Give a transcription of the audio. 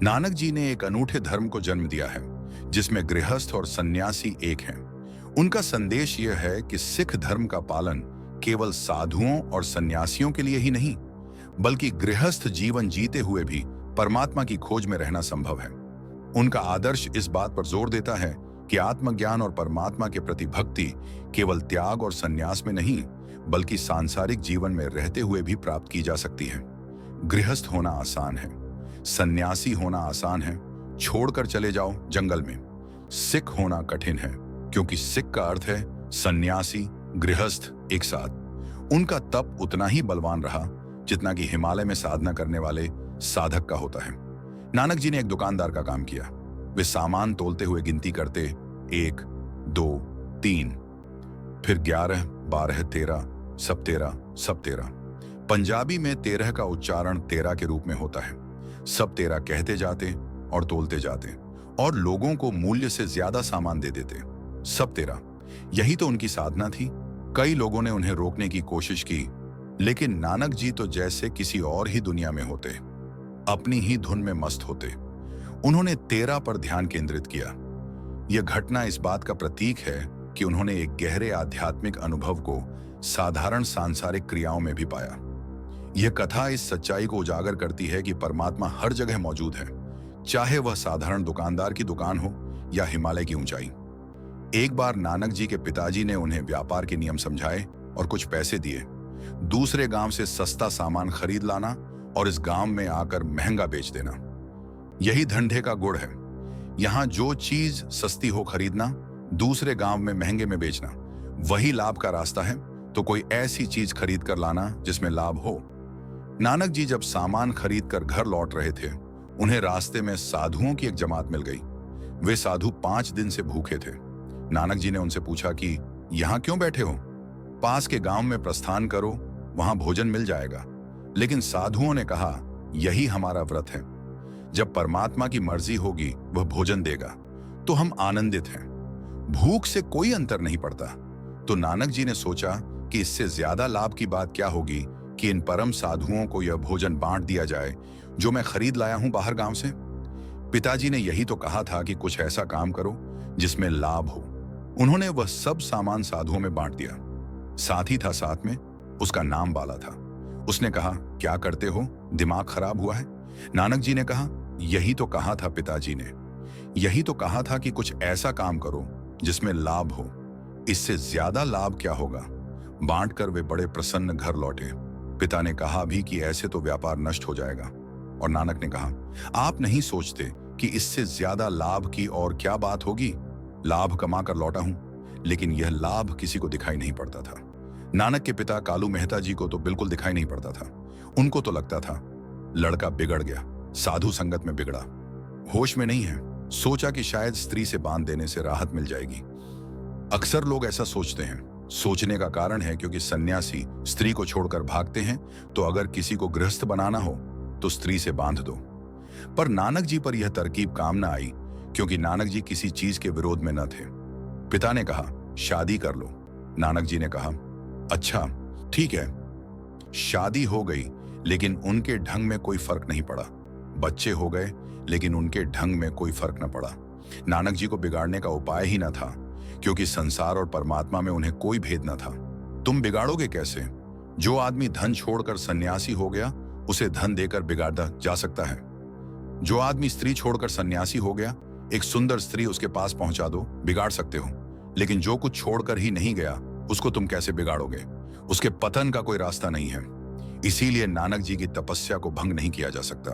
नानक जी ने एक अनूठे धर्म को जन्म दिया है जिसमें गृहस्थ और सन्यासी एक हैं। उनका संदेश यह है कि सिख धर्म का पालन केवल साधुओं और सन्यासियों के लिए ही नहीं, बल्कि गृहस्थ जीवन जीते हुए भी परमात्मा की खोज में रहना संभव है। उनका आदर्श इस बात पर जोर देता है कि आत्मज्ञान और परमात्मा के प्रति भक्ति केवल त्याग और संन्यास में नहीं, बल्कि सांसारिक जीवन में रहते हुए भी प्राप्त की जा सकती है। गृहस्थ होना आसान है, सन्यासी होना आसान है, छोड़कर चले जाओ जंगल में। सिख होना कठिन है, क्योंकि सिख का अर्थ है सन्यासी गृहस्थ एक साथ। उनका तप उतना ही बलवान रहा जितना कि हिमालय में साधना करने वाले साधक का होता है। नानक जी ने एक दुकानदार का काम किया। वे सामान तोलते हुए गिनती करते, 1 2 3, फिर 11 12 13, सब 13, सब 13। पंजाबी में 13 का उच्चारण 13 के रूप में होता है। सब 13 कहते जाते और तोलते जाते और लोगों को मूल्य से ज्यादा सामान दे देते। सब 13, यही तो उनकी साधना थी। कई लोगों ने उन्हें रोकने की कोशिश की, लेकिन नानक जी तो जैसे किसी और ही दुनिया में होते, अपनी ही धुन में मस्त होते। उन्होंने 13 पर ध्यान केंद्रित किया। यह घटना इस बात का प्रतीक है कि उन्होंने एक गहरे आध्यात्मिक अनुभव को साधारण सांसारिक क्रियाओं में भी पाया। यह कथा इस सच्चाई को उजागर करती है कि परमात्मा हर जगह मौजूद है, चाहे वह साधारण दुकानदार की दुकान हो या हिमालय की ऊंचाई। एक बार नानक जी के पिताजी ने उन्हें व्यापार के नियम समझाए और कुछ पैसे दिए। दूसरे गांव से सस्ता सामान खरीद लाना और इस गांव में आकर महंगा बेच देना, यही धंधे का गुण है। यहां जो चीज सस्ती हो खरीदना, दूसरे गांव में महंगे में बेचना, वही लाभ का रास्ता है। तो कोई ऐसी चीज खरीद कर लाना जिसमें लाभ हो। नानक जी जब सामान खरीद कर घर लौट रहे थे, उन्हें रास्ते में साधुओं की एक जमात मिल गई। वे साधु 5 दिन से भूखे थे। नानक जी ने उनसे पूछा कि यहां क्यों बैठे हो? पास के गांव में प्रस्थान करो, वहां भोजन मिल जाएगा। लेकिन साधुओं ने कहा, यही हमारा व्रत है। जब परमात्मा की मर्जी होगी वह भोजन देगा तो हम आनंदित हैं। भूख से कोई अंतर नहीं पड़ता। तो नानक जी ने सोचा कि इससे ज्यादा लाभ की बात क्या होगी कि इन परम साधुओं को यह भोजन बांट दिया जाए जो मैं खरीद लाया हूं बाहर गांव से। पिताजी ने यही तो कहा था कि कुछ ऐसा काम करो जिसमें लाभ हो। उन्होंने वह सब सामान साधुओं में बांट दिया। साथी था साथ में, उसका नाम बाला था। उसने कहा, क्या करते हो, दिमाग खराब हुआ है? नानक जी ने कहा, यही तो कहा था पिताजी ने, यही तो कहा था कि कुछ ऐसा काम करो जिसमें लाभ हो। इससे ज्यादा लाभ क्या होगा? बांटकर वे बड़े प्रसन्न घर लौटे। पिता ने कहा भी कि ऐसे तो व्यापार नष्ट हो जाएगा। और नानक ने कहा, आप नहीं सोचते कि इससे ज्यादा लाभ की और क्या बात होगी? लाभ कमा कर लौटा हूं, लेकिन यह लाभ किसी को दिखाई नहीं पड़ता था। नानक के पिता कालू मेहता जी को तो बिल्कुल दिखाई नहीं पड़ता था। उनको तो लगता था लड़का बिगड़ गया, साधु संगत में बिगड़ा, होश में नहीं है। सोचा कि शायद स्त्री से बांध देने से राहत मिल जाएगी। अक्सर लोग ऐसा सोचते हैं। सोचने का कारण है क्योंकि सन्यासी स्त्री को छोड़कर भागते हैं, तो अगर किसी को गृहस्थ बनाना हो तो स्त्री से बांध दो। पर नानक जी पर यह तरकीब काम न आई, क्योंकि नानक जी किसी चीज के विरोध में न थे। पिता ने कहा, शादी कर लो। नानक जी ने कहा, अच्छा ठीक है। शादी हो गई, लेकिन उनके ढंग में कोई फर्क नहीं पड़ा। बच्चे हो गए, लेकिन उनके ढंग में कोई फर्क न पड़ा। नानक जी को बिगाड़ने का उपाय ही न था, क्योंकि संसार और परमात्मा में उन्हें कोई भेद न था। तुम बिगाड़ोगे कैसे? जो आदमी धन छोड़कर सन्यासी हो गया, उसे धन देकर बिगाड़ा जा सकता है। जो आदमी स्त्री छोड़कर सन्यासी हो गया, एक सुंदर स्त्री उसके पास पहुंचा दो, बिगाड़ सकते हो। लेकिन जो कुछ छोड़कर ही नहीं गया, उसको तुम कैसे बिगाड़ोगे? उसके पतन का कोई रास्ता नहीं है। इसीलिए नानक जी की तपस्या को भंग नहीं किया जा सकता।